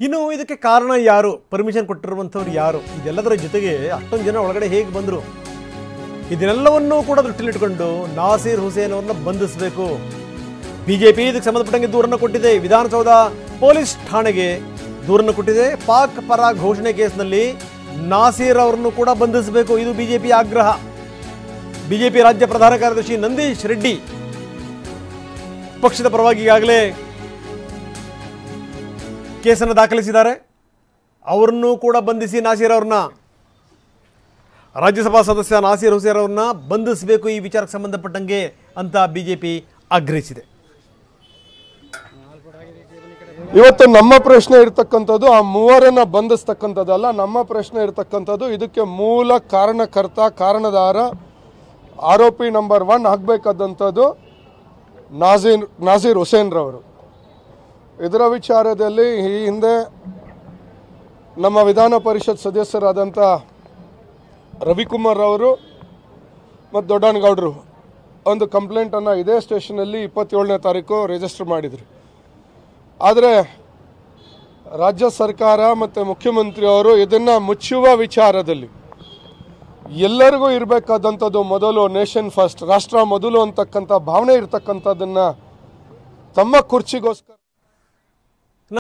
ಇನ್ನು ಇದಕ್ಕೆ ಕಾರಣ ಯಾರು, ಪರ್ಮಿಷನ್ ಕೊಟ್ಟಿರುವಂಥವ್ರು ಯಾರು, ಇದೆಲ್ಲದರ ಜೊತೆಗೆ ಅಷ್ಟೊಂದು ಜನ ಒಳಗಡೆ ಹೇಗೆ ಬಂದರು, ಇದನ್ನೆಲ್ಲವನ್ನೂ ಕೂಡ ದೃಷ್ಟಿಯಲ್ಲಿಟ್ಟುಕೊಂಡು ನಾಸೀರ್ ಹುಸೇನ್ ಅವರನ್ನ ಬಂಧಿಸಬೇಕು. ಬಿಜೆಪಿ ಇದಕ್ಕೆ ಸಂಬಂಧಪಟ್ಟಂಗೆ ದೂರನ್ನು ಕೊಟ್ಟಿದೆ. ವಿಧಾನಸೌಧ ಪೊಲೀಸ್ ಠಾಣೆಗೆ ದೂರನ್ನು ಕೊಟ್ಟಿದೆ. ಪಾಕ್ ಪರ ಘೋಷಣೆ ಕೇಸ್ನಲ್ಲಿ ನಾಸೀರ್ ಅವರನ್ನು ಕೂಡ ಬಂಧಿಸಬೇಕು, ಇದು ಬಿಜೆಪಿ ಆಗ್ರಹ. ಬಿಜೆಪಿ ರಾಜ್ಯ ಪ್ರಧಾನ ಕಾರ್ಯದರ್ಶಿ ನಂದೀಶ್ ರೆಡ್ಡಿ ಪಕ್ಷದ ಪರವಾಗಿ ಈಗಾಗಲೇ ಕೇಸನ್ನು ದಾಖಲಿಸಿದ್ದಾರೆ. ಅವರನ್ನು ಕೂಡ ಬಂಧಿಸಿ ನಾಸೀರ್ ಅವ್ರನ್ನ, ರಾಜ್ಯಸಭಾ ಸದಸ್ಯ ನಾಸೀರ್ ಹುಸೇನ್ ಅವ್ರನ್ನ ಬಂಧಿಸಬೇಕು ಈ ವಿಚಾರಕ್ಕೆ ಸಂಬಂಧಪಟ್ಟಂಗೆ ಅಂತ ಬಿಜೆಪಿ ಆಗ್ರಹಿಸಿದೆ. ಇವತ್ತು ನಮ್ಮ ಪ್ರಶ್ನೆ ಇರ್ತಕ್ಕಂಥದ್ದು ಆ ಮೂವರನ್ನ ಬಂಧಿಸ್ತಕ್ಕಂಥದ್ದಲ್ಲ. ನಮ್ಮ ಪ್ರಶ್ನೆ ಇರ್ತಕ್ಕಂಥದ್ದು ಇದಕ್ಕೆ ಮೂಲ ಕಾರಣಕರ್ತ, ಕಾರಣದಾರ, ಆರೋಪಿ ನಂಬರ್ 1 ಆಗಬೇಕಾದಂಥದ್ದು ನಾಸೀರ್ ಹುಸೇನ್ ರವರು. ಇದರ ವಿಚಾರದಲ್ಲಿ ಈ ಹಿಂದೆ ನಮ್ಮ ವಿಧಾನ ಪರಿಷತ್ ಸದಸ್ಯರಾದಂಥ ರವಿಕುಮಾರ್ ಅವರು ಮತ್ತು ದೊಡ್ಡನಗೌಡರು ಒಂದು ಕಂಪ್ಲೇಂಟನ್ನು ಇದೇ ಸ್ಟೇಷನಲ್ಲಿ 27ನೇ ತಾರೀಕು ರಿಜಿಸ್ಟರ್ ಮಾಡಿದರು. ಆದರೆ ರಾಜ್ಯ ಸರ್ಕಾರ ಮತ್ತು ಮುಖ್ಯಮಂತ್ರಿಯವರು ಇದನ್ನು ಮುಚ್ಚುವ ವಿಚಾರದಲ್ಲಿ ಎಲ್ಲರಿಗೂ ಇರಬೇಕಾದಂಥದ್ದು ಮೊದಲು ನೇಷನ್ ಫಸ್ಟ್, ರಾಷ್ಟ್ರ ಮೊದಲು ಅಂತಕ್ಕಂಥ ಭಾವನೆ ಇರ್ತಕ್ಕಂಥದ್ದನ್ನು ತಮ್ಮ ಕುರ್ಚಿಗೋಸ್ಕರ